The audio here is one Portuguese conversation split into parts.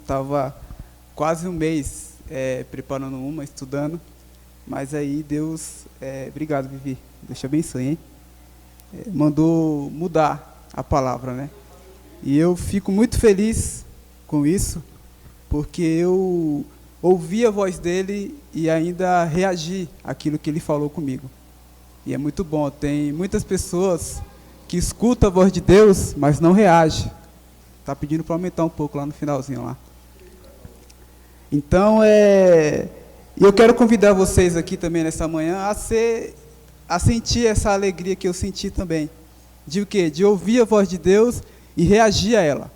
estava quase um mês preparando uma, estudando, mas aí Deus, obrigado, Vivi, Deus te abençoe, hein? Mandou mudar a palavra, né? E eu fico muito feliz com isso, porque eu ouvi a voz dele e ainda reagi àquilo que ele falou comigo. E é muito bom, tem muitas pessoas que escutam a voz de Deus, mas não reagem. Está pedindo para aumentar um pouco lá no finalzinho lá. Então, eu quero convidar vocês aqui também nessa manhã a sentir essa alegria que eu senti também. De o quê? De ouvir a voz de Deus e reagir a ela.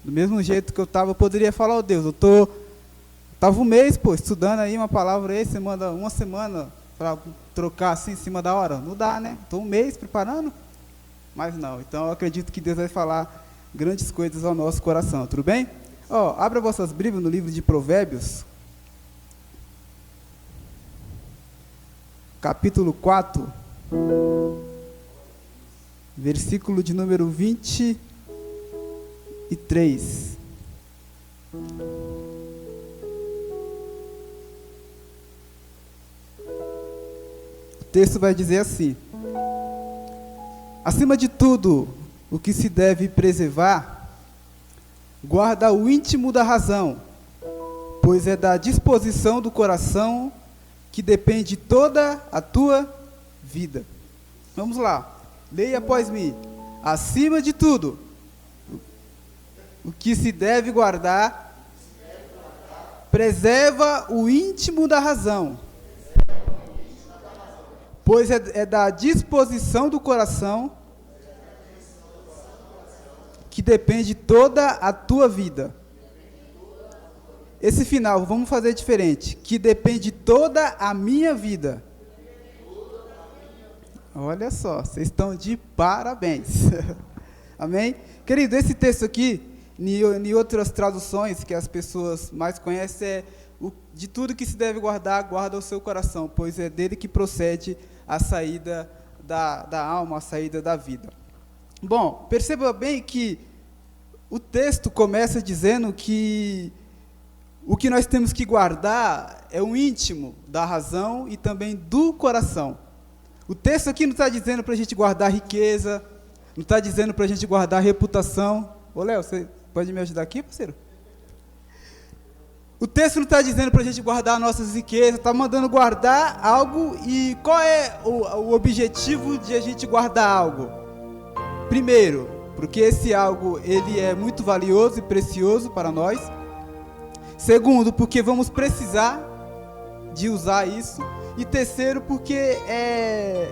Do mesmo jeito que eu poderia falar, Deus, eu estava um mês, estudando aí uma palavra aí, você manda uma semana para trocar assim em cima da hora. Não dá, né? Estou um mês preparando. Mas não, então eu acredito que Deus vai falar grandes coisas ao nosso coração, tudo bem? Abra vossas Bíblias no livro de Provérbios, capítulo 4, versículo de número 23. O texto vai dizer assim: acima de tudo, o que se deve preservar, guarda o íntimo da razão, pois é da disposição do coração que depende toda a tua vida. Vamos lá, leia após mim. Acima de tudo, o que se deve guardar, preserva o íntimo da razão, pois é da disposição do coração que depende toda a tua vida. Esse final, vamos fazer diferente. Que depende toda a minha vida. Olha só, vocês estão de parabéns. Amém? Querido, esse texto aqui, em outras traduções que as pessoas mais conhecem, de tudo que se deve guardar, guarda o seu coração, pois é dele que procede a saída da alma, a saída da vida. Bom, perceba bem que o texto começa dizendo que o que nós temos que guardar é o íntimo da razão e também do coração. O texto aqui não está dizendo para a gente guardar riqueza, não está dizendo para a gente guardar reputação. Ô, Léo, você pode me ajudar aqui, parceiro? O texto não está dizendo para a gente guardar nossas riquezas, está mandando guardar algo. E qual é o objetivo de a gente guardar algo? Primeiro, porque esse algo ele é muito valioso e precioso para nós. Segundo, porque vamos precisar de usar isso. E terceiro, porque é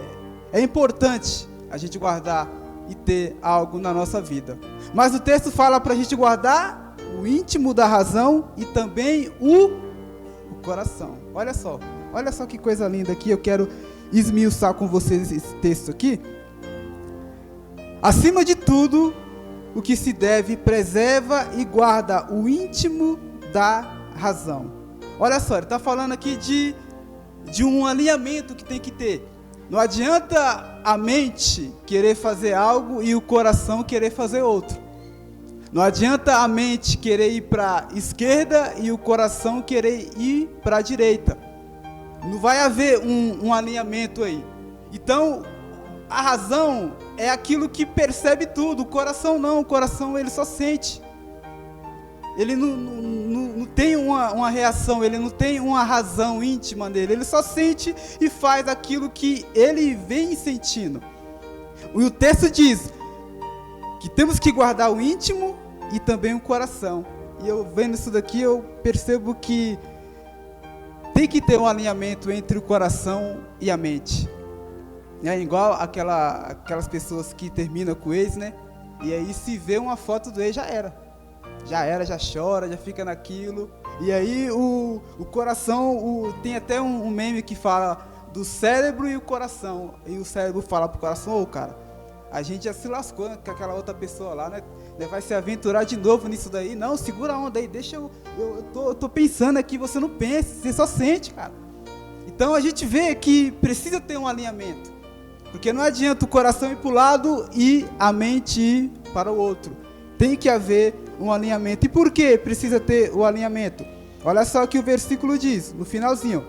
importante a gente guardar e ter algo na nossa vida. Mas o texto fala para a gente guardar o íntimo da razão e também o coração. Olha só que coisa linda aqui. Eu quero esmiuçar com vocês esse texto aqui. Acima de tudo, o que se deve, preserva e guarda o íntimo da razão. Olha só, ele está falando aqui de um alinhamento que tem que ter. Não adianta a mente querer fazer algo e o coração querer fazer outro. Não adianta a mente querer ir para a esquerda e o coração querer ir para a direita. Não vai haver um alinhamento aí. Então, a razão é aquilo que percebe tudo. O coração não. O coração ele só sente. Ele não tem uma reação, ele não tem uma razão íntima dele. Ele só sente e faz aquilo que ele vem sentindo. E o texto diz que temos que guardar o íntimo e também o coração. E eu vendo isso daqui, eu percebo que tem que ter um alinhamento entre o coração e a mente. É igual aquelas pessoas que terminam com o ex, né? E aí se vê uma foto do ex, já era, já chora, já fica naquilo. E aí o coração, tem até um meme que fala do cérebro e o coração. E o cérebro fala pro coração: ô, cara, a gente já se lascou com aquela outra pessoa lá, né? Vai se aventurar de novo nisso daí. Não, segura a onda aí, deixa eu tô pensando aqui, você não pensa, você só sente, cara. Então a gente vê que precisa ter um alinhamento. Porque não adianta o coração ir para o lado e a mente ir para o outro. Tem que haver um alinhamento. E por que precisa ter o alinhamento? Olha só o que o versículo diz, no finalzinho.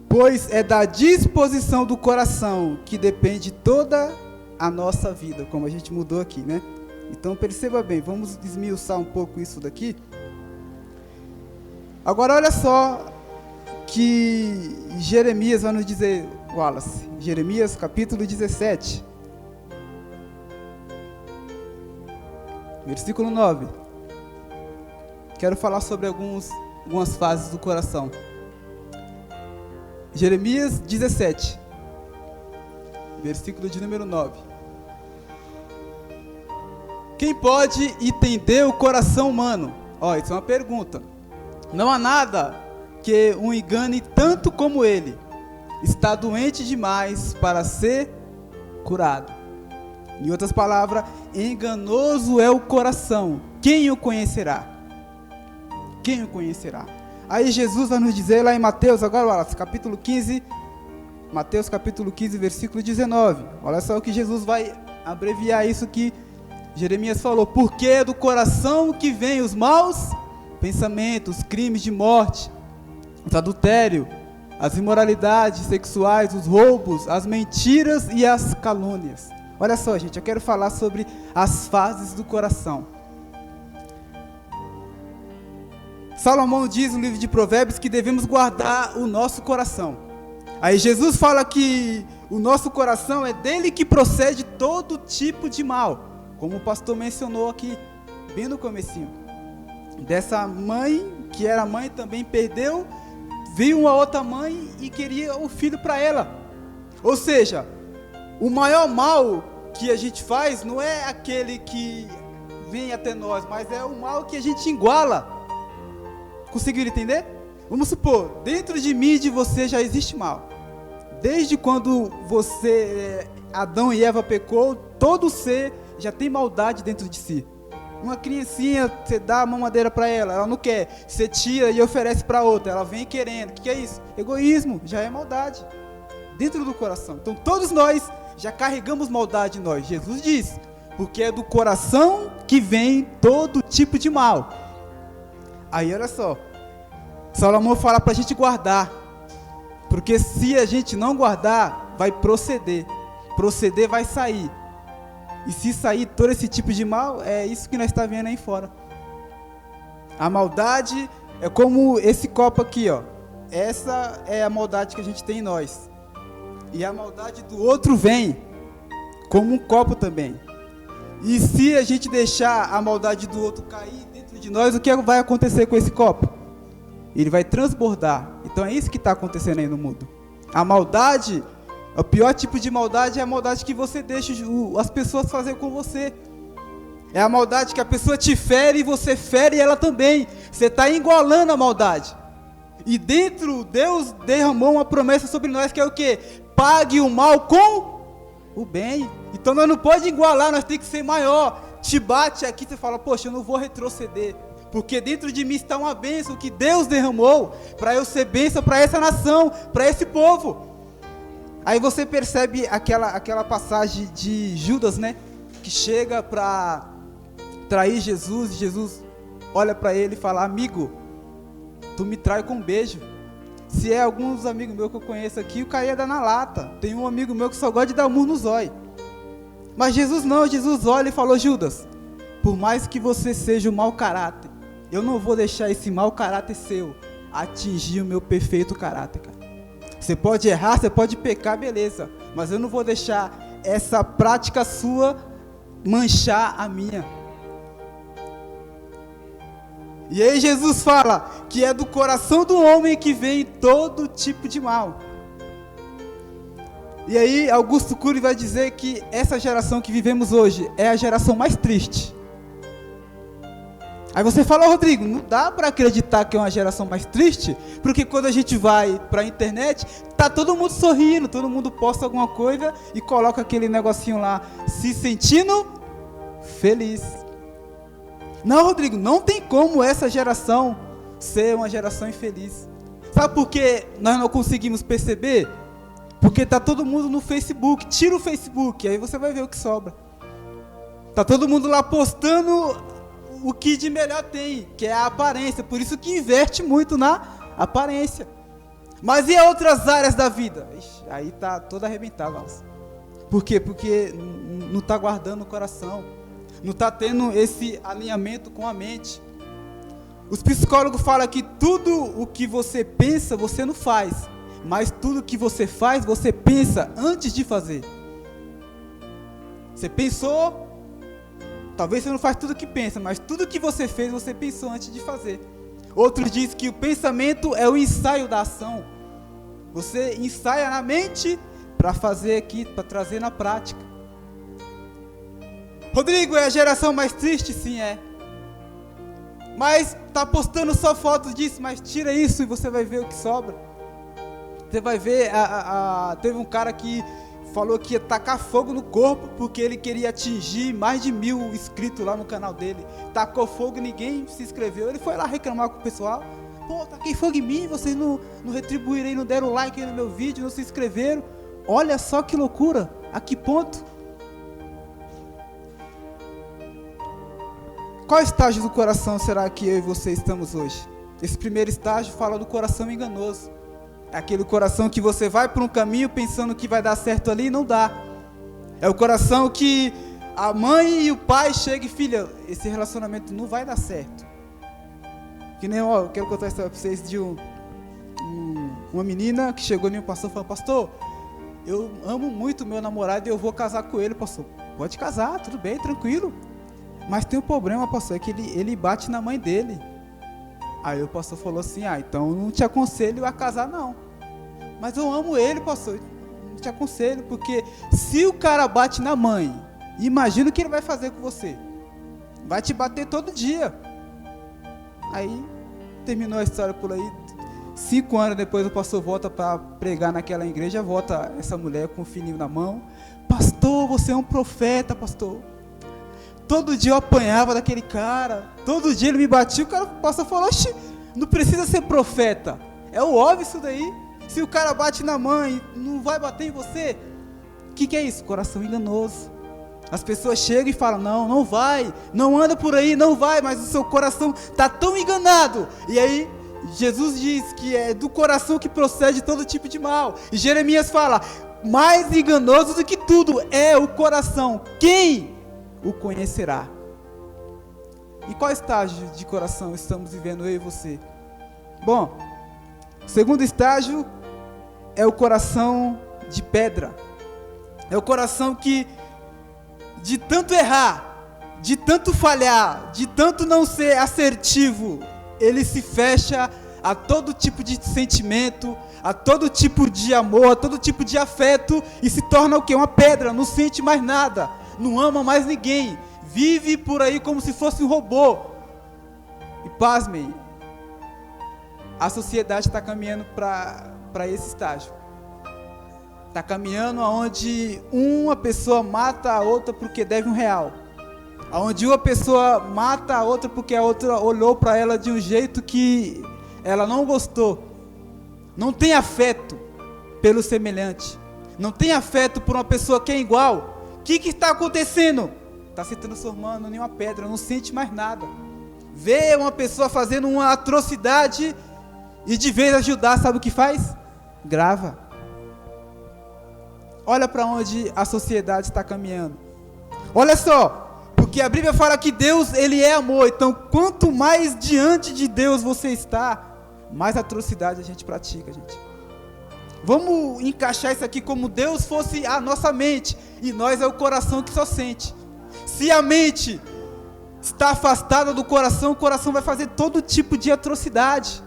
Pois é da disposição do coração que depende toda a nossa vida, como a gente mudou aqui, né? Então perceba bem, vamos desmiuçar um pouco isso daqui. Agora olha só que Jeremias vai nos dizer, Wallace, Jeremias capítulo 17, versículo 9. Quero falar sobre algumas fases do coração. Jeremias 17, versículo de número 9. Quem pode entender o coração humano? Isso é uma pergunta. Não há nada que o engane tanto como ele. Está doente demais para ser curado. Em outras palavras, enganoso é o coração. Quem o conhecerá? Quem o conhecerá? Aí Jesus vai nos dizer lá em Mateus, agora capítulo 15, Mateus capítulo 15, versículo 19. Olha só o que Jesus vai abreviar isso que Jeremias falou. Porque é do coração que vêm os maus pensamentos, crimes de morte, o adultério, as imoralidades sexuais, os roubos, as mentiras e as calúnias. Olha só, gente, eu quero falar sobre as fases do coração. Salomão diz no livro de Provérbios que devemos guardar o nosso coração. Aí Jesus fala que o nosso coração é dele que procede todo tipo de mal, como o pastor mencionou aqui, bem no comecinho. Dessa mãe, que era mãe, também perdeu, viu uma outra mãe e queria o filho para ela. Ou seja, o maior mal que a gente faz não é aquele que vem até nós, mas é o mal que a gente iguala. Conseguiram entender? Vamos supor, dentro de mim e de você já existe mal. Desde quando Adão e Eva pecou, todo ser já tem maldade dentro de si. Uma criancinha, você dá a mamadeira para ela, ela não quer, você tira e oferece para outra, ela vem querendo. O que é isso? Egoísmo, já é maldade dentro do coração. Então todos nós já carregamos maldade em nós. Jesus diz, porque é do coração que vem todo tipo de mal. Aí olha só, Salomão fala para a gente guardar, porque se a gente não guardar, vai proceder vai sair. E se sair todo esse tipo de mal, é isso que nós estamos vendo aí fora. A maldade é como esse copo aqui, ó. Essa é a maldade que a gente tem em nós. E a maldade do outro vem como um copo também. E se a gente deixar a maldade do outro cair dentro de nós, o que vai acontecer com esse copo? Ele vai transbordar. Então é isso que está acontecendo aí no mundo. A maldade, o pior tipo de maldade é a maldade que você deixa as pessoas fazer com você. É a maldade que a pessoa te fere e você fere ela também. Você está igualando a maldade. E dentro, Deus derramou uma promessa sobre nós que é o quê? Pague o mal com o bem. Então nós não podemos igualar, nós temos que ser maior. Te bate aqui, você fala, poxa, eu não vou retroceder. Porque dentro de mim está uma bênção que Deus derramou para eu ser bênção para essa nação, para esse povo. Aí você percebe aquela passagem de Judas, né? Que chega para trair Jesus, e Jesus olha para ele e fala, amigo, tu me trai com um beijo. Se é alguns amigos meus que eu conheço aqui, o cara ia dar na lata. Tem um amigo meu que só gosta de dar murro no zóio. Mas Jesus não, Jesus olha e falou, Judas, por mais que você seja um mau caráter, eu não vou deixar esse mau caráter seu atingir o meu perfeito caráter, cara. Você pode errar, você pode pecar, beleza, mas eu não vou deixar essa prática sua manchar a minha. E aí Jesus fala que é do coração do homem que vem todo tipo de mal. E aí Augusto Cury vai dizer que essa geração que vivemos hoje é a geração mais triste. Aí você fala, Rodrigo, não dá para acreditar que é uma geração mais triste, porque quando a gente vai para a internet, tá todo mundo sorrindo, todo mundo posta alguma coisa e coloca aquele negocinho lá, se sentindo feliz. Não, Rodrigo, não tem como essa geração ser uma geração infeliz. Sabe por que nós não conseguimos perceber? Porque tá todo mundo no Facebook. Tira o Facebook, aí você vai ver o que sobra. Tá todo mundo lá postando o que de melhor tem, que é a aparência. Por isso que investe muito na aparência. Mas e outras áreas da vida? Ixi, aí tá todo arrebentado, nossa. Por quê? Porque não tá guardando o coração. Não tá tendo esse alinhamento com a mente. Os psicólogos falam que tudo o que você pensa, você não faz. Mas tudo o que você faz, você pensa antes de fazer. Você pensou, talvez você não faz tudo o que pensa, mas tudo o que você fez, você pensou antes de fazer. Outros dizem que o pensamento é o ensaio da ação. Você ensaia na mente para fazer aqui, para trazer na prática. Rodrigo, é a geração mais triste? Sim, é. Mas tá postando só fotos disso, mas tira isso e você vai ver o que sobra. Você vai ver, teve um cara que falou que ia tacar fogo no corpo porque ele queria atingir mais de 1000 inscritos lá no canal dele. Tacou fogo e ninguém se inscreveu. Ele foi lá reclamar com o pessoal. Pô, taquei fogo em mim, vocês não retribuíram aí, não deram like aí no meu vídeo, não se inscreveram. Olha só que loucura, a que ponto? Qual estágio do coração será que eu e você estamos hoje? Esse primeiro estágio fala do coração enganoso. É aquele coração que você vai por um caminho pensando que vai dar certo ali e não dá. É o coração que a mãe e o pai chegam e filha, esse relacionamento não vai dar certo. Que nem, ó, eu quero contar a história para vocês de uma menina que chegou em mim, pastor, falou, pastor, eu amo muito meu namorado e eu vou casar com ele, pastor. Pode casar, tudo bem, tranquilo. Mas tem um problema, pastor, é que ele bate na mãe dele. Aí o pastor falou assim, então não te aconselho a casar não. Mas eu amo ele, pastor, não te aconselho, porque se o cara bate na mãe, imagina o que ele vai fazer com você. Vai te bater todo dia. Aí terminou a história por aí. 5 anos depois o pastor volta para pregar naquela igreja, volta essa mulher com o filhinho na mão. Pastor, você é um profeta, pastor. Todo dia eu apanhava daquele cara, todo dia ele me batia, o pastor falou, oxi, não precisa ser profeta, é o óbvio isso daí, se o cara bate na mãe, não vai bater em você? O que é isso? Coração enganoso. As pessoas chegam e falam, não vai, não anda por aí, não vai, mas o seu coração está tão enganado, e aí Jesus diz que é do coração que procede todo tipo de mal, e Jeremias fala, mais enganoso do que tudo é o coração, quem o conhecerá? E qual estágio de coração estamos vivendo eu e você? Bom, o segundo estágio é o coração de pedra. É o coração que, de tanto errar, de tanto falhar, de tanto não ser assertivo, ele se fecha a todo tipo de sentimento, a todo tipo de amor, a todo tipo de afeto e se torna o quê? Uma pedra, não sente mais nada. Não ama mais ninguém, vive por aí como se fosse um robô. E pasmem, a sociedade está caminhando para esse estágio. Está caminhando aonde uma pessoa mata a outra porque deve R$1. Aonde uma pessoa mata a outra porque a outra olhou para ela de um jeito que ela não gostou. Não tem afeto pelo semelhante. Não tem afeto por uma pessoa que é igual. O que está acontecendo? Está se transformando em uma pedra, não sente mais nada. Vê uma pessoa fazendo uma atrocidade e de vez ajudar, sabe o que faz? Grava. Olha para onde a sociedade está caminhando. Olha só, porque a Bíblia fala que Deus, ele é amor. Então, quanto mais diante de Deus você está, mais atrocidade a gente pratica, gente. Vamos encaixar isso aqui como Deus fosse a nossa mente e nós é o coração que só sente. Se a mente está afastada do coração, o coração vai fazer todo tipo de atrocidade.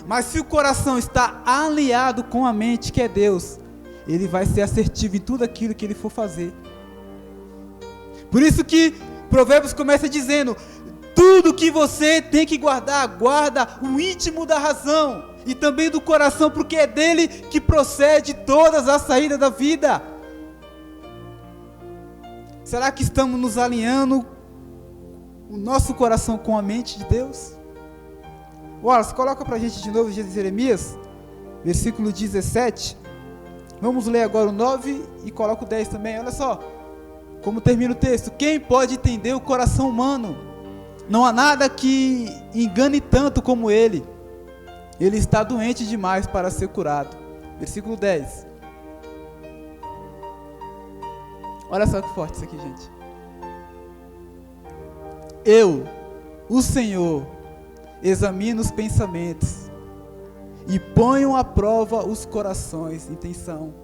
Mas se o coração está alinhado com a mente, que é Deus, ele vai ser assertivo em tudo aquilo que ele for fazer. Por isso que Provérbios começa dizendo, tudo que você tem que guardar, guarda o íntimo da razão. E também do coração, porque é dele que procede todas as saídas da vida. Será que estamos nos alinhando o nosso coração com a mente de Deus? Wallace, coloca para a gente de novo Jeremias, versículo 17. Vamos ler agora o 9 e coloca o 10 também. Olha só como termina o texto. Quem pode entender o coração humano? Não há nada que engane tanto como ele. Ele está doente demais para ser curado. Versículo 10. Olha só que forte isso aqui, gente. Eu, o Senhor, examino os pensamentos e ponho à prova os corações, intenção.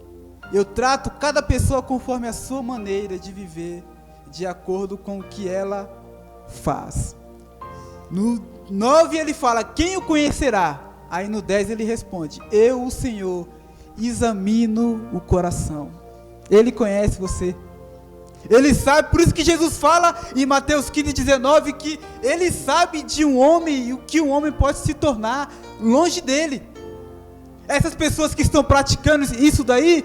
Eu trato cada pessoa conforme a sua maneira de viver, de acordo com o que ela faz. No 9 ele fala, quem o conhecerá? Aí no 10 ele responde, eu, o Senhor, examino o coração. Ele conhece você. Ele sabe, por isso que Jesus fala em Mateus 15:19 que ele sabe de um homem e o que um homem pode se tornar longe dele. Essas pessoas que estão praticando isso daí,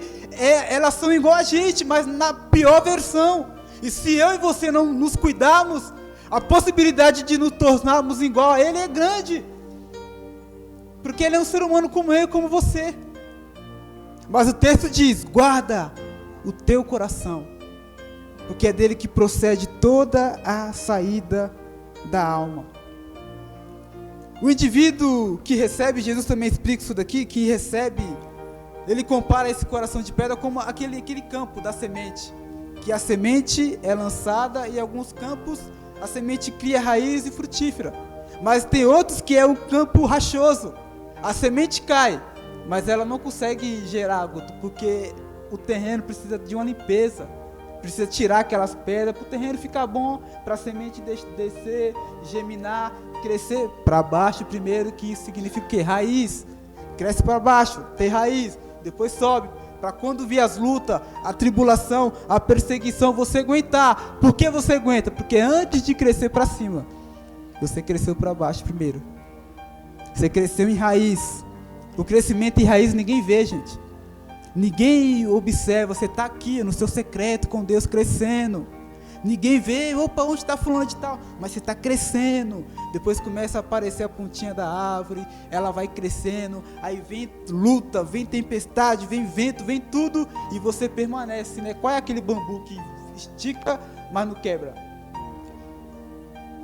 elas são igual a gente, mas na pior versão. E se eu e você não nos cuidarmos, a possibilidade de nos tornarmos igual a ele é grande. Porque ele é um ser humano como eu e como você. Mas o texto diz, guarda o teu coração, porque é dele que procede toda a saída da alma. O indivíduo que recebe, Jesus também explica isso daqui, que recebe, ele compara esse coração de pedra como aquele campo da semente, que a semente é lançada e em alguns campos a semente cria raiz e frutífera, mas tem outros que é o campo rachoso, a semente cai, mas ela não consegue gerar água, porque o terreno precisa de uma limpeza, precisa tirar aquelas pedras para o terreno ficar bom, para a semente descer, germinar, crescer para baixo primeiro, que isso significa o quê? Raiz, cresce para baixo, tem raiz, depois sobe, para quando vir as lutas, a tribulação, a perseguição, você aguentar. Por que você aguenta? Porque antes de crescer para cima, você cresceu para baixo primeiro, você cresceu em raiz. O crescimento em raiz ninguém vê, gente. Ninguém observa, você está aqui no seu secreto com Deus crescendo. Ninguém vê, opa, onde está fulano de tal? Mas você está crescendo. Depois começa a aparecer a pontinha da árvore, ela vai crescendo, aí vem luta, vem tempestade, vem vento, vem tudo, e você permanece, né? Qual é aquele bambu que estica, mas não quebra?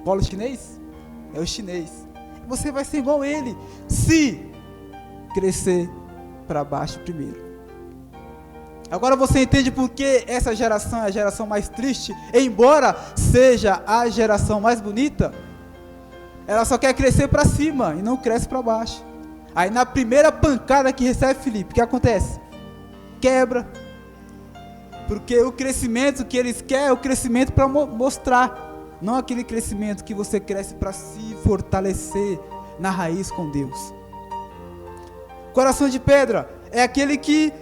Polo chinês? É o chinês. Você vai ser igual ele, se crescer para baixo primeiro. Agora você entende por que essa geração é a geração mais triste, embora seja a geração mais bonita? Ela só quer crescer para cima e não cresce para baixo. Aí na primeira pancada que recebe Filipe, o que acontece? Quebra. Porque o crescimento que eles querem é o crescimento para mostrar, não aquele crescimento que você cresce para se fortalecer na raiz com Deus. Coração de pedra é aquele que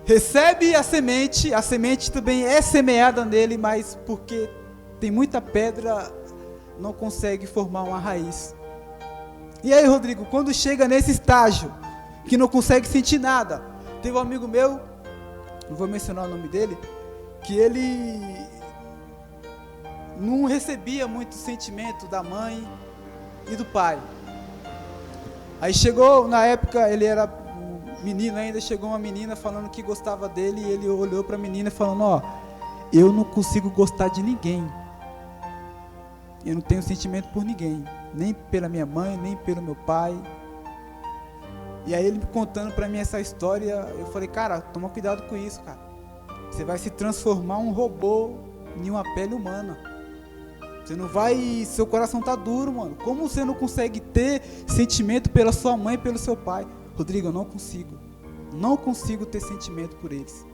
recebe a semente também é semeada nele, mas porque tem muita pedra, não consegue formar uma raiz. E aí, Rodrigo, quando chega nesse estágio, que não consegue sentir nada, teve um amigo meu, não vou mencionar o nome dele, que ele não recebia muito sentimento da mãe e do pai. Aí chegou, na época, ele era menino ainda, chegou uma menina falando que gostava dele, e ele olhou para a menina falando, ó, eu não consigo gostar de ninguém, eu não tenho sentimento por ninguém, nem pela minha mãe, nem pelo meu pai. E aí ele contando para mim essa história, eu falei, cara, toma cuidado com isso, cara, você vai se transformar um robô em uma pele humana, você não vai, seu coração tá duro, mano, como você não consegue ter sentimento pela sua mãe e pelo seu pai? Rodrigo, eu não consigo ter sentimento por eles.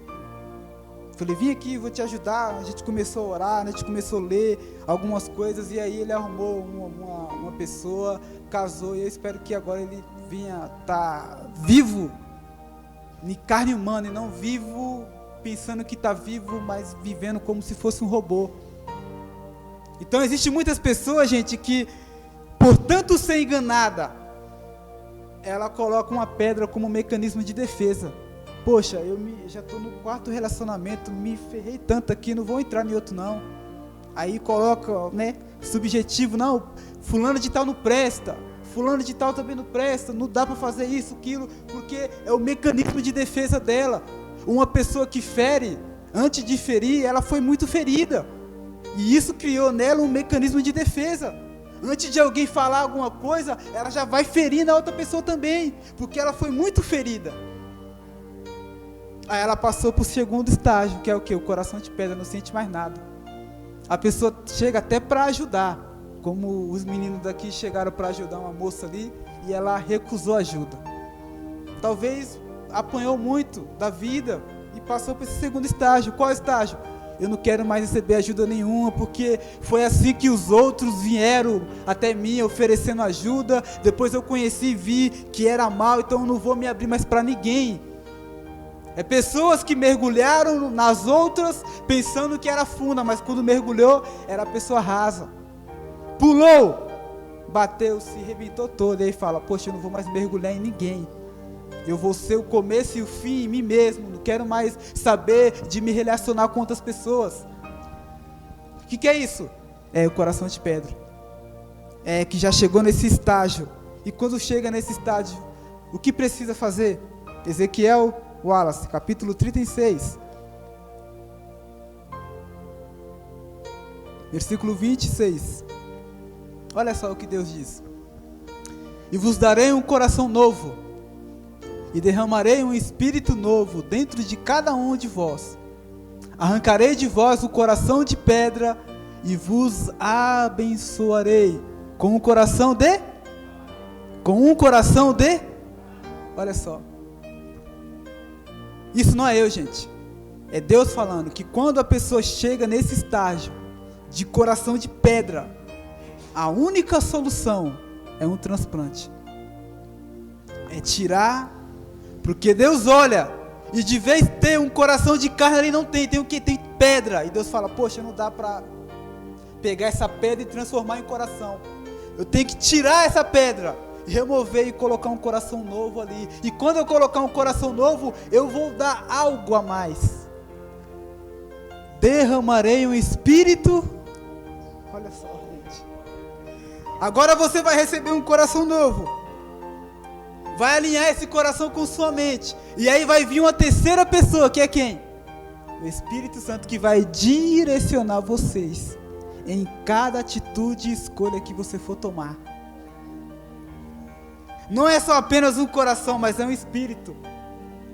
Falei, vim aqui, vou te ajudar. A gente começou a orar, a gente começou a ler algumas coisas, e aí ele arrumou uma pessoa, casou, e eu espero que agora ele venha estar vivo, em carne humana, e não vivo pensando que está vivo, mas vivendo como se fosse um robô. Então existem muitas pessoas, gente, que por tanto ser enganada, ela coloca uma pedra como mecanismo de defesa. Poxa, já estou no quarto relacionamento, me ferrei tanto aqui, não vou entrar em outro não. Aí coloca, né, subjetivo, não, fulano de tal não presta, fulano de tal também não presta, não dá para fazer isso, aquilo, porque é o mecanismo de defesa dela. Uma pessoa que fere, antes de ferir, ela foi muito ferida, e isso criou nela um mecanismo de defesa. Antes de alguém falar alguma coisa, ela já vai ferir na outra pessoa também, porque ela foi muito ferida. Aí ela passou para o segundo estágio, que é o quê? O coração de pedra, não sente mais nada. A pessoa chega até para ajudar, como os meninos daqui chegaram para ajudar uma moça ali, e ela recusou ajuda. Talvez apanhou muito da vida e passou para esse segundo estágio. Qual estágio? Eu não quero mais receber ajuda nenhuma, porque foi assim que os outros vieram até mim oferecendo ajuda. Depois eu conheci e vi que era mal, então eu não vou me abrir mais para ninguém. É pessoas que mergulharam nas outras pensando que era funda, mas quando mergulhou era a pessoa rasa. Pulou, bateu, se arrebentou todo, e aí fala, poxa, eu não vou mais mergulhar em ninguém. Eu vou ser o começo e o fim em mim mesmo. Não quero mais saber de me relacionar com outras pessoas. O que é isso? É o coração de pedra. É que já chegou nesse estágio. E quando chega nesse estágio, o que precisa fazer? Ezequiel Wallace, capítulo 36. Versículo 26. Olha só o que Deus diz. E vos darei um coração novo, e derramarei um espírito novo dentro de cada um de vós. Arrancarei de vós o coração de pedra e vos abençoarei com um coração de... Olha só. Isso não é eu, gente. É Deus falando que quando a pessoa chega nesse estágio de coração de pedra, a única solução é um transplante. É tirar... Porque Deus olha, e de vez de ter um coração de carne, ele não tem o que? Tem pedra. E Deus fala, poxa, não dá para pegar essa pedra e transformar em coração. Eu tenho que tirar essa pedra, remover e colocar um coração novo ali. E quando eu colocar um coração novo, eu vou dar algo a mais. Derramarei um espírito. Olha só, gente. Agora você vai receber um coração novo. Vai alinhar esse coração com sua mente. E aí vai vir uma terceira pessoa, que é quem? O Espírito Santo, que vai direcionar vocês em cada atitude e escolha que você for tomar. Não é só apenas um coração, mas é um espírito.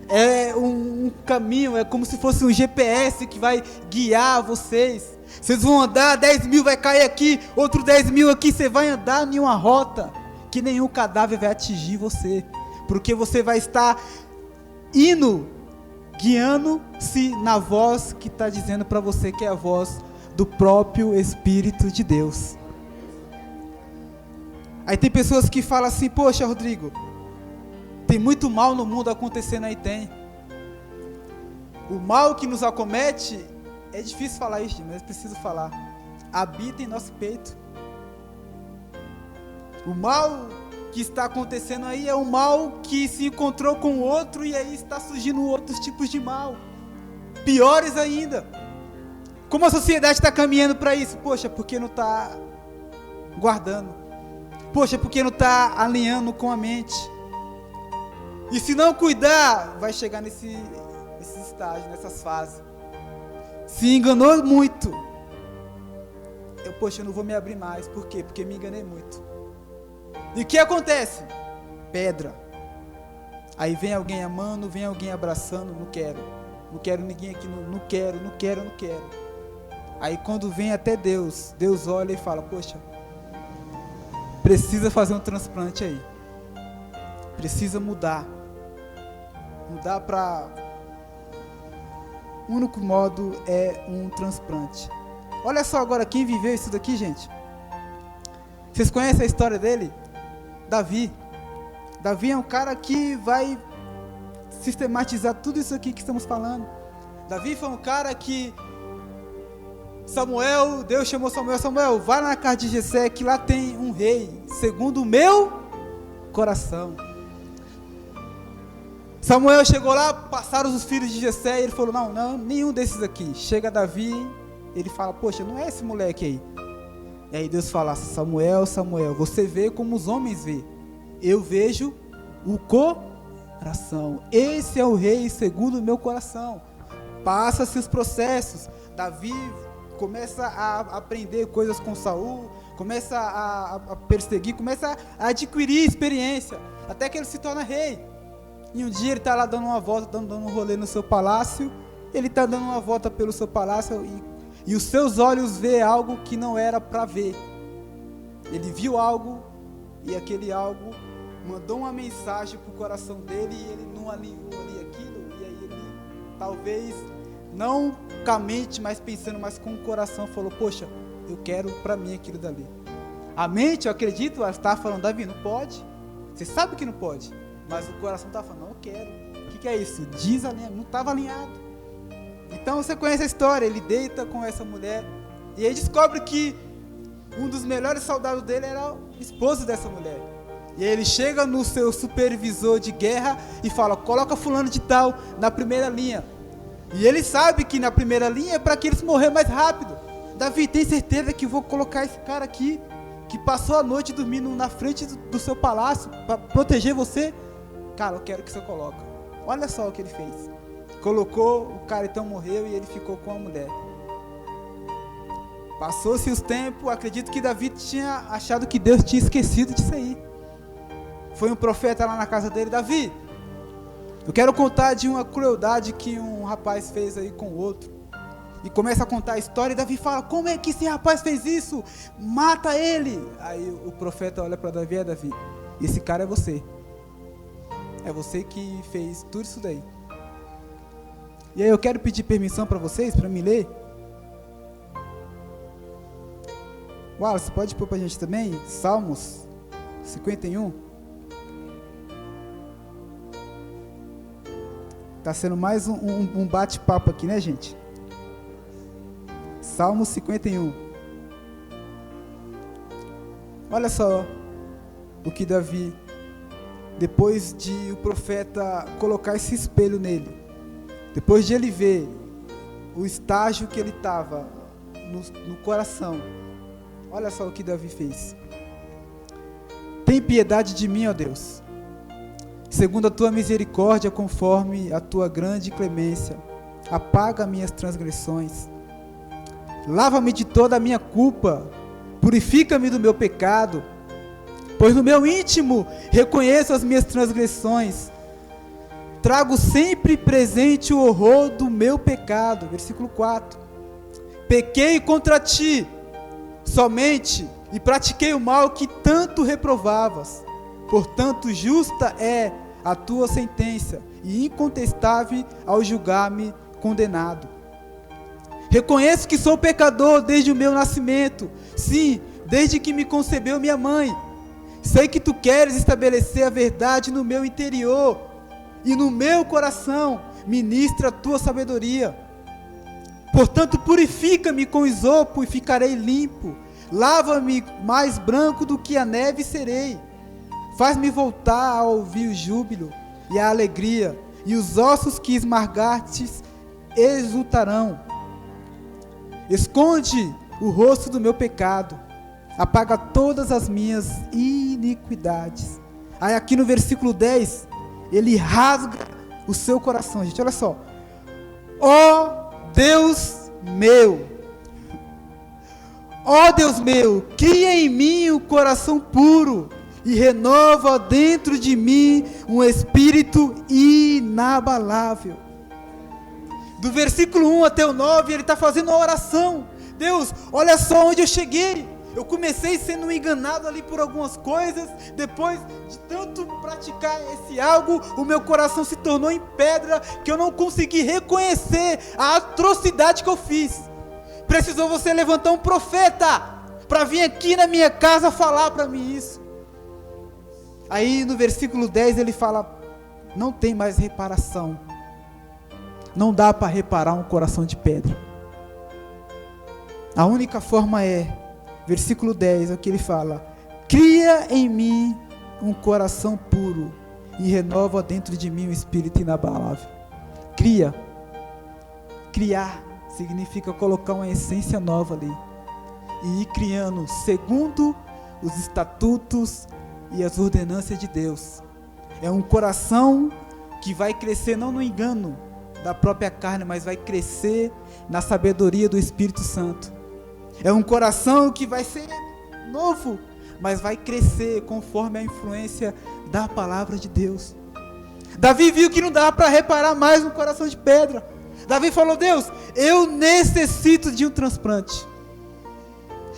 É um caminho, é como se fosse um GPS que vai guiar vocês. Vocês vão andar, 10 mil vai cair aqui, outro 10 mil aqui, você vai andar em uma rota que nenhum cadáver vai atingir você, porque você vai estar indo, guiando-se na voz que está dizendo para você que é a voz do próprio Espírito de Deus. Aí tem pessoas que falam assim, poxa, Rodrigo, tem muito mal no mundo acontecendo aí, tem. O mal que nos acomete, é difícil falar isso, mas preciso falar, habita em nosso peito. O mal que está acontecendo aí é um mal que se encontrou com o outro e aí está surgindo outros tipos de mal, piores ainda. Como a sociedade está caminhando para isso? Poxa, porque não está guardando? Poxa, porque não está alinhando com a mente? E se não cuidar, vai chegar nesse estágio, nessas fases. Se enganou muito, eu não vou me abrir mais. Por quê? Porque me enganei muito. E o que acontece? Pedra. Aí vem alguém amando, vem alguém abraçando, não quero ninguém aqui, não quero. Aí quando vem até Deus olha e fala, poxa, precisa fazer um transplante aí, precisa mudar para... O único modo é um transplante. Olha só agora quem viveu isso daqui, gente. Vocês conhecem a história dele? Davi é um cara que vai sistematizar tudo isso aqui que estamos falando. Davi foi um cara que Deus chamou Samuel, vai lá na casa de Jessé, que lá tem um rei, segundo o meu coração. Samuel chegou lá, passaram os filhos de Jessé, e ele falou, não, nenhum desses aqui. Chega Davi, ele fala, poxa, não é esse moleque aí. E aí Deus fala: Samuel, Samuel, você vê como os homens vê, eu vejo o coração. Esse é o rei segundo o meu coração. Passa-se os processos. Davi começa a aprender coisas com Saul, começa a perseguir, começa a adquirir experiência, até que ele se torna rei. E um dia ele está lá dando uma volta, dando um rolê no seu palácio. Ele está dando uma volta pelo seu palácio e os seus olhos vê algo que não era para ver. Ele viu algo e aquele algo mandou uma mensagem para o coração dele e ele não alinhou ali aquilo. E aí ele, talvez não com a mente, mas pensando mais com o coração, falou: poxa, eu quero para mim aquilo dali. A mente, eu acredito, ela está falando: Davi, não pode. Você sabe que não pode, mas o coração está falando: não, eu quero. O que é isso? Desalinhado, não estava alinhado. Então você conhece a história. Ele deita com essa mulher e aí descobre que um dos melhores soldados dele era o esposo dessa mulher. E aí ele chega no seu supervisor de guerra e fala: coloca fulano de tal na primeira linha. E ele sabe que na primeira linha é para que eles morrer mais rápido. Davi, tem certeza que vou colocar esse cara aqui, que passou a noite dormindo na frente do seu palácio, para proteger você? Cara, eu quero que você coloque. Olha só o que ele fez. Colocou, o cara então morreu e ele ficou com a mulher. Passou-se os tempos, acredito que Davi tinha achado que Deus tinha esquecido disso aí. Foi um profeta lá na casa dele: Davi, eu quero contar de uma crueldade que um rapaz fez aí com o outro. E começa a contar a história e Davi fala: como é que esse rapaz fez isso? Mata ele! Aí o profeta olha para Davi: é, Davi, esse cara é você. É você que fez tudo isso daí. E aí eu quero pedir permissão para vocês, para me ler. Uau, você pode pôr para a gente também? Salmos 51. Tá sendo mais um bate-papo aqui, né, gente? Salmo 51. Olha só o que Davi, depois de o profeta colocar esse espelho nele, depois de ele ver o estágio que ele estava no coração, olha só o que Davi fez. Tem piedade de mim, ó Deus, segundo a tua misericórdia, conforme a tua grande clemência, apaga minhas transgressões. Lava-me de toda a minha culpa, purifica-me do meu pecado, pois no meu íntimo reconheço as minhas transgressões. Trago sempre presente o horror do meu pecado. Versículo 4. Pequei contra ti somente e pratiquei o mal que tanto reprovavas. Portanto, justa é a tua sentença e incontestável ao julgar-me condenado. Reconheço que sou pecador desde o meu nascimento, sim, desde que me concebeu minha mãe. Sei que tu queres estabelecer a verdade no meu interior e no meu coração ministra a tua sabedoria. Portanto, purifica-me com isopo e ficarei limpo. Lava-me mais branco do que a neve serei. Faz-me voltar a ouvir o júbilo e a alegria, e os ossos que esmagastes exultarão. Esconde o rosto do meu pecado, apaga todas as minhas iniquidades. Aí aqui no versículo 10, ele rasga o seu coração, gente, olha só. Ó Deus meu, ó Deus meu, cria em mim um coração puro e renova dentro de mim um espírito inabalável. Do versículo 1 até o 9, ele está fazendo uma oração. Deus, olha só onde eu cheguei. Eu comecei sendo enganado ali por algumas coisas. Depois de tanto praticar esse algo, o meu coração se tornou em pedra, que eu não consegui reconhecer a atrocidade que eu fiz. Precisou você levantar um profeta para vir aqui na minha casa falar para mim isso. Aí no versículo 10 ele fala: não tem mais reparação. Não dá para reparar um coração de pedra. A única forma é, versículo 10, é o que ele fala: cria em mim um coração puro e renova dentro de mim um espírito inabalável. Cria. Criar significa colocar uma essência nova ali. e ir criando segundo os estatutos e as ordenanças de Deus. É um coração que vai crescer não no engano da própria carne, mas vai crescer na sabedoria do Espírito Santo. É um coração que vai ser novo, mas vai crescer conforme a influência da palavra de Deus. Davi viu que não dava para reparar mais um coração de pedra. Davi falou: Deus, eu necessito de um transplante.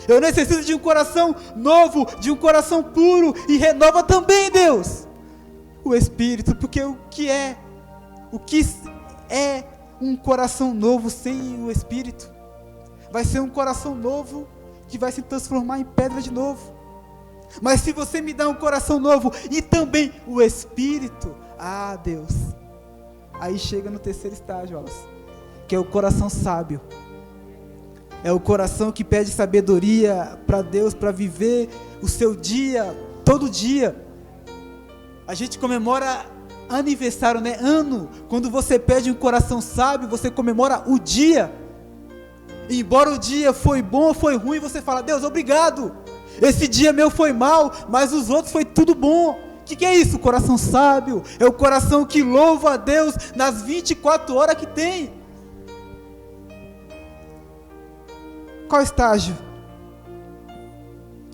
Eu necessito de um coração novo, de um coração puro, e renova também, Deus, o Espírito, porque o que é um coração novo sem o Espírito? Vai ser um coração novo que vai se transformar em pedra de novo. Mas se você me dá um coração novo e também o Espírito, Deus, aí chega no terceiro estágio, que é o coração sábio. É o coração que pede sabedoria para Deus, para viver o seu dia, todo dia. A gente comemora aniversário, né? Ano. Quando você pede um coração sábio, você comemora o dia. Embora o dia foi bom ou foi ruim, você fala: Deus, obrigado. Esse dia meu foi mal, mas os outros foi tudo bom. O que é isso? O coração sábio. É o coração que louva a Deus nas 24 horas que tem. Qual estágio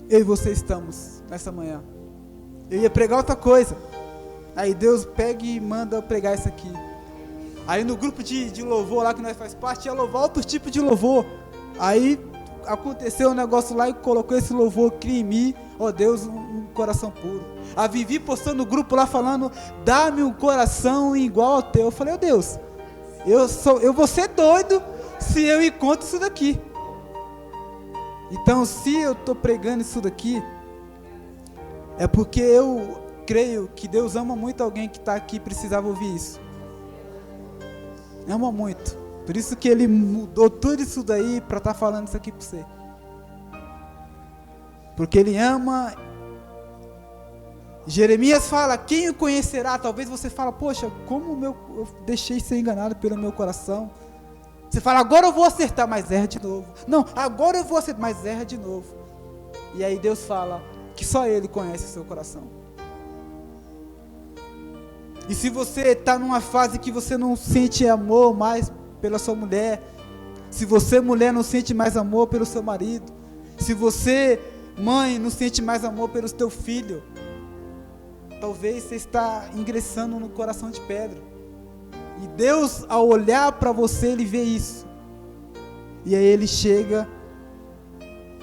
eu e você estamos nessa manhã? Eu ia pregar outra coisa. Aí Deus pega e manda eu pregar isso aqui. Aí no grupo de louvor lá que nós faz parte, ia louvar outro tipo de louvor. Aí aconteceu um negócio lá e colocou esse louvor, cria em mim, Deus, um coração puro. A Vivi postando no grupo lá falando: dá-me um coração igual ao teu. Eu falei: Deus, eu vou ser doido se eu encontro isso daqui. Então, se eu estou pregando isso daqui, é porque eu creio que Deus ama muito alguém que está aqui e precisava ouvir isso. Ama muito. Por isso que Ele mudou tudo isso daí para estar falando isso aqui para você. Porque Ele ama. Jeremias fala: quem o conhecerá? Talvez você fala: poxa, como eu deixei ser enganado pelo meu coração. Você fala: agora eu vou acertar, mas erra de novo. Não, agora eu vou acertar, mas erra de novo. E aí Deus fala que só Ele conhece o seu coração. E se você está numa fase que você não sente amor mais pela sua mulher, se você, mulher, não sente mais amor pelo seu marido, se você, mãe, não sente mais amor pelo teu filho, talvez você está ingressando no coração de pedra. E Deus, ao olhar para você, Ele vê isso. E aí Ele chega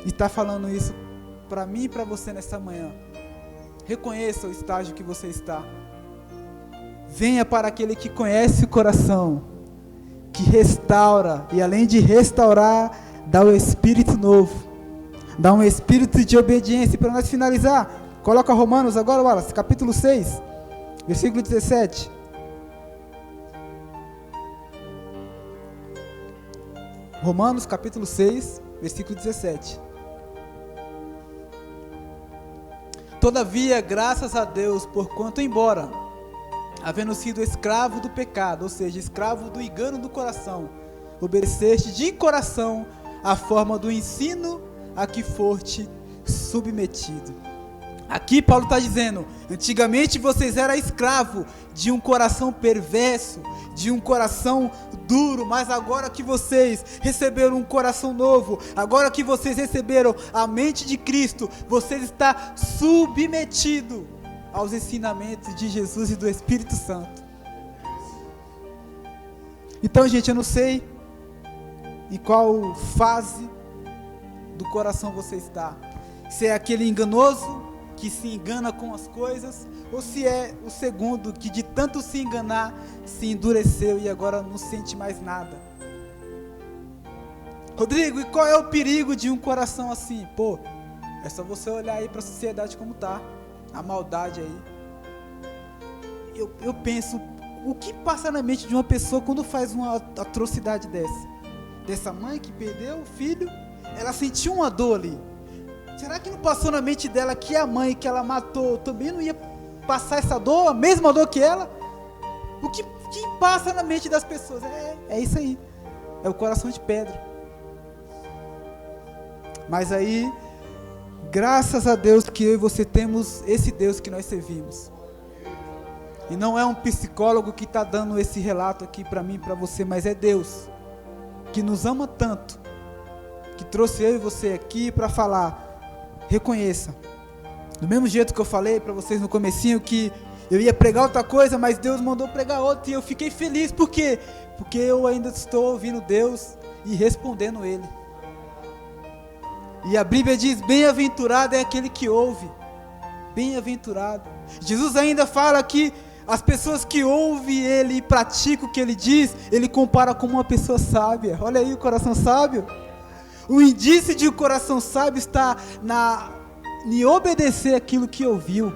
e está falando isso para mim e para você nessa manhã. Reconheça o estágio que você está. Venha para aquele que conhece o coração, que restaura, e além de restaurar, dá o Espírito novo, dá um espírito de obediência. Para nós finalizar, coloca Romanos agora, Wallace, capítulo 6, versículo 17. Romanos capítulo 6, versículo 17. Todavia, graças a Deus, porquanto embora havendo sido escravo do pecado, ou seja, escravo do engano do coração, obedeceste de coração a forma do ensino a que foste submetido. Aqui Paulo está dizendo: antigamente vocês eram escravos de um coração perverso, de um coração duro, mas agora que vocês receberam um coração novo, agora que vocês receberam a mente de Cristo, vocês estão submetidos aos ensinamentos de Jesus e do Espírito Santo. Então, gente, eu não sei em qual fase do coração você está. Se é aquele enganoso que se engana com as coisas, ou se é o segundo que de tanto se enganar se endureceu e agora não sente mais nada. Rodrigo, e qual é o perigo de um coração assim? É só você olhar aí para a sociedade como está. A maldade aí. Eu penso, o que passa na mente de uma pessoa quando faz uma atrocidade dessa? Dessa mãe que perdeu o filho, ela sentiu uma dor ali. Será que não passou na mente dela que a mãe que ela matou também não ia passar essa dor, a mesma dor que ela? O que passa na mente das pessoas? É isso aí. É o coração de pedra. Mas aí, graças a Deus que eu e você temos esse Deus que nós servimos. E não é um psicólogo que está dando esse relato aqui para mim e para você, mas é Deus que nos ama tanto, que trouxe eu e você aqui para falar. Reconheça. Do mesmo jeito que eu falei para vocês no comecinho que eu ia pregar outra coisa, mas Deus mandou pregar outra e eu fiquei feliz. Por quê? Porque eu ainda estou ouvindo Deus e respondendo Ele. E a Bíblia diz, bem-aventurado é aquele que ouve. Bem-aventurado. Jesus ainda fala que as pessoas que ouvem Ele e praticam o que Ele diz, Ele compara como uma pessoa sábia. Olha aí o coração sábio. O indício de um coração sábio está em obedecer aquilo que ouviu.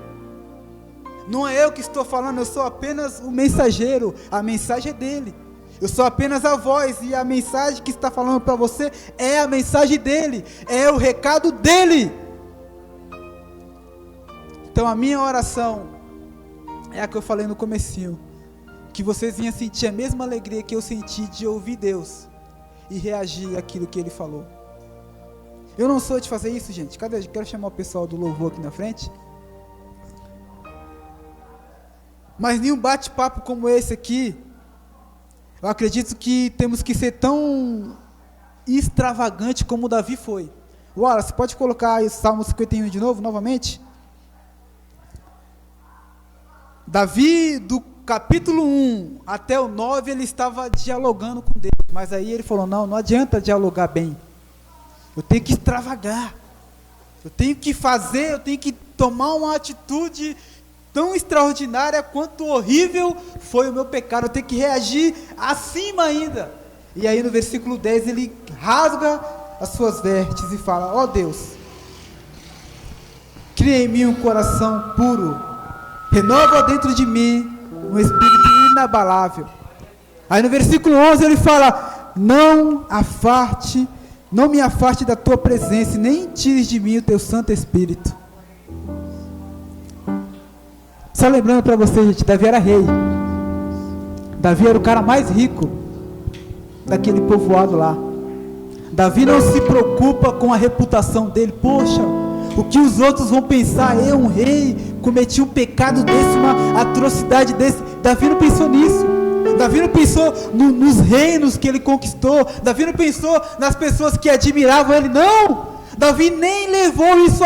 Não é eu que estou falando, eu sou apenas o mensageiro, a mensagem é dele. Eu sou apenas a voz e a mensagem que está falando para você é a mensagem dele, é o recado dele. Então a minha oração é a que eu falei no comecinho, que vocês venham sentir a mesma alegria que eu senti de ouvir Deus e reagir àquilo que Ele falou. Eu não sou de fazer isso, gente. Cadê? Quero chamar o pessoal do louvor aqui na frente. Mas nenhum bate-papo como esse aqui, eu acredito que temos que ser tão extravagante como Davi foi. Wallace, pode colocar aí o Salmo 51 de novo, novamente? Davi, do capítulo 1 até o 9, ele estava dialogando com Deus. Mas aí ele falou, não adianta dialogar bem. Eu tenho que extravagar. Eu tenho que fazer, eu tenho que tomar uma atitude tão extraordinária quanto horrível foi o meu pecado. Eu tenho que reagir acima ainda. E aí no versículo 10 ele rasga as suas vestes e fala, ó Deus, cria em mim um coração puro, renova dentro de mim um espírito inabalável. Aí no versículo 11 ele fala, não me afaste da tua presença, nem tires de mim o teu Santo Espírito. Só lembrando para vocês, gente, Davi era rei. Davi era o cara mais rico daquele povoado lá. Davi não se preocupa com a reputação dele. Poxa, o que os outros vão pensar? Eu, um rei, cometi um pecado desse, uma atrocidade desse. Davi não pensou nisso. Davi não pensou nos reinos que ele conquistou. Davi não pensou nas pessoas que admiravam ele. Não! Davi nem levou isso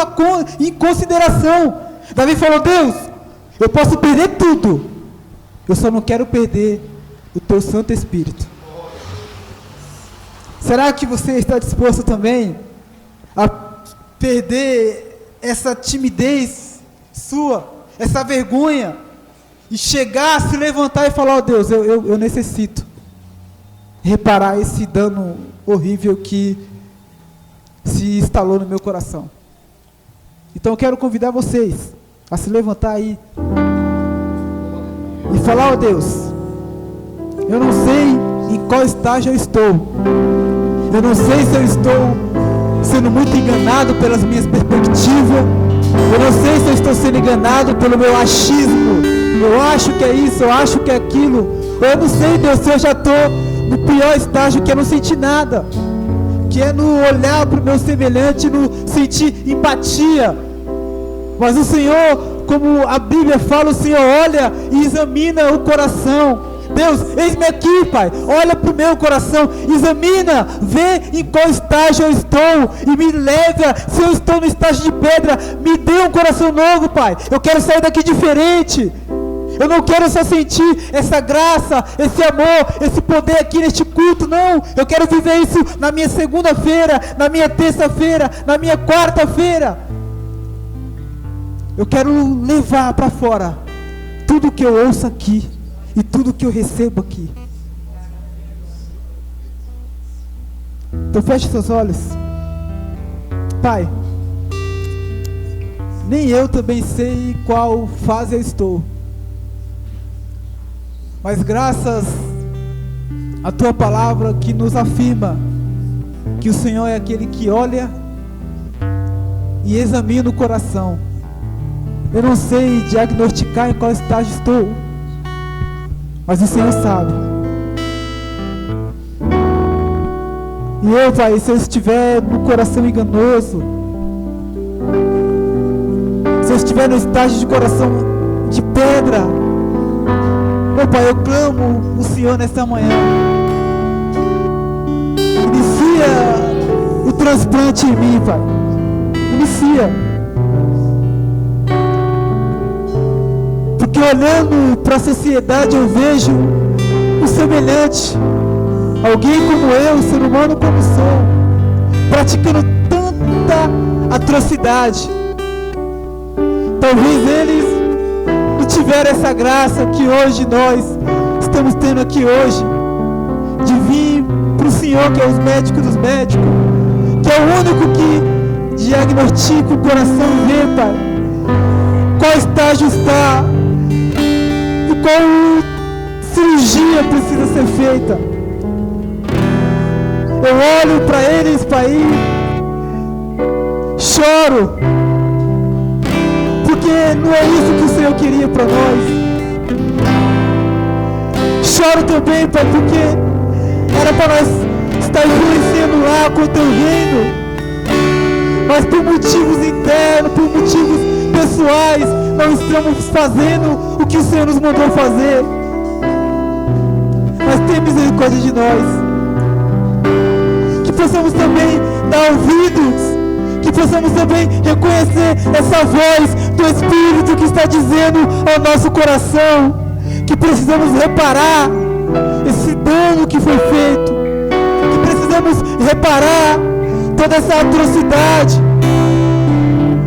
em consideração. Davi falou, Deus, eu posso perder tudo, eu só não quero perder o teu Santo Espírito. Será que você está disposto também a perder essa timidez sua, essa vergonha, e chegar, se levantar e falar, ó Deus, eu necessito reparar esse dano horrível que se instalou no meu coração? Então eu quero convidar vocês a se levantar aí e falar, ó Deus, eu não sei em qual estágio eu estou, eu não sei se eu estou sendo muito enganado pelas minhas perspectivas, eu não sei se eu estou sendo enganado pelo meu achismo, eu acho que é isso, eu acho que é aquilo, eu não sei, Deus, se eu já estou no pior estágio, que é não sentir nada, que é no olhar para o meu semelhante, no sentir empatia. Mas o Senhor, como a Bíblia fala, o Senhor olha e examina o coração. Deus, eis-me aqui, Pai, olha para o meu coração, examina, vê em qual estágio eu estou e me leva. Se eu estou no estágio de pedra, me dê um coração novo, Pai. Eu quero sair daqui diferente. Eu não quero só sentir essa graça, esse amor, esse poder aqui neste culto, não. Eu quero viver isso na minha segunda-feira, na minha terça-feira, na minha quarta-feira. Eu quero levar para fora tudo que eu ouço aqui e tudo que eu recebo aqui. Então feche seus olhos. Pai, nem eu também sei em qual fase eu estou, mas graças à tua palavra que nos afirma que o Senhor é aquele que olha e examina o coração. Eu não sei diagnosticar em qual estágio estou, mas o Senhor sabe. Meu Pai, se eu estiver no coração enganoso, se eu estiver no estágio de coração de pedra, meu Pai, eu clamo o Senhor nessa manhã. Inicia o transplante em mim, Pai. Inicia. Porque olhando para a sociedade eu vejo o semelhante. Alguém como eu, ser humano como sou, praticando tanta atrocidade. Talvez eles não tiveram essa graça que hoje nós estamos tendo aqui hoje, de vir para o Senhor, que é os médicos dos médicos, que é o único que diagnostica o coração e vê, Pai, qual estágio está e qual cirurgia precisa ser feita. Eu olho para eles, Pai, e choro, porque não é isso que o Senhor queria para nós. Choro também, Pai, porque era para nós estar influenciando lá com o Teu reino, mas por motivos internos, por motivos pessoais, não estamos fazendo o que o Senhor nos mandou fazer. Mas tem misericórdia de nós. Que possamos também dar ouvidos, que possamos também reconhecer essa voz do Espírito que está dizendo ao nosso coração que precisamos reparar esse dano que foi feito, que precisamos reparar toda essa atrocidade,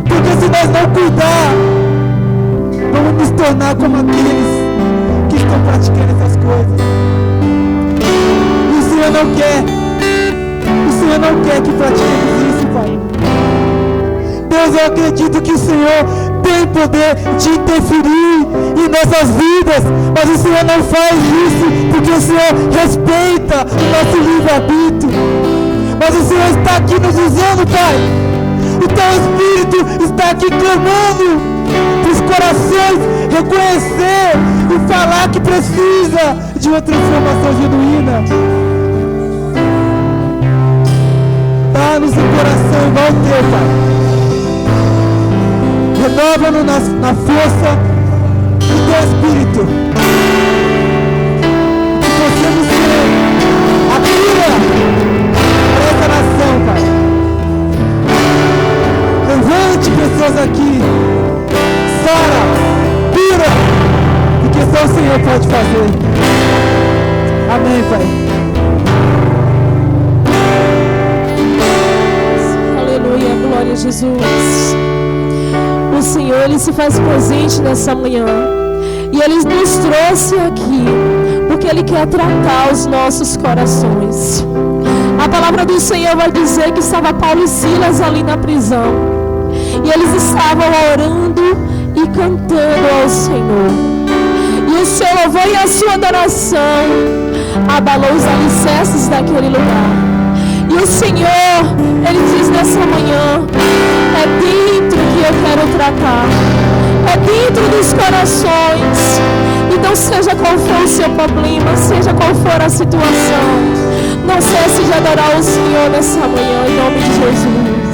porque se nós não cuidar, vamos nos tornar como aqueles que estão praticando essas coisas. E o Senhor não quer. O Senhor não quer que pratiquemos isso, Pai. Deus, eu acredito que o Senhor tem poder de interferir em nossas vidas, mas o Senhor não faz isso porque o Senhor respeita o nosso livre-arbítrio. Mas o Senhor está aqui nos usando, Pai. O Teu Espírito está aqui clamando para os corações reconhecer e falar que precisa de uma transformação genuína. Dá-nos um coração igual ao Teu, Pai. Renova-nos na força do Teu Espírito. Que possamos ser a cura para essa nação, Pai. Levante pessoas aqui. Sara, cura, porque só o Senhor pode fazer. Amém, Pai. Glória a Jesus. O Senhor, Ele se faz presente nessa manhã e Ele nos trouxe aqui porque Ele quer tratar os nossos corações. A palavra do Senhor vai dizer que estava Paulo e Silas ali na prisão e eles estavam orando e cantando ao Senhor, e o seu louvor e a sua adoração abalou os alicerces daquele lugar. E o Senhor, Ele diz nessa manhã, é dentro que eu quero tratar, é dentro dos corações. Então seja qual for o seu problema, seja qual for a situação, não cesse de adorar o Senhor nessa manhã, em nome de Jesus.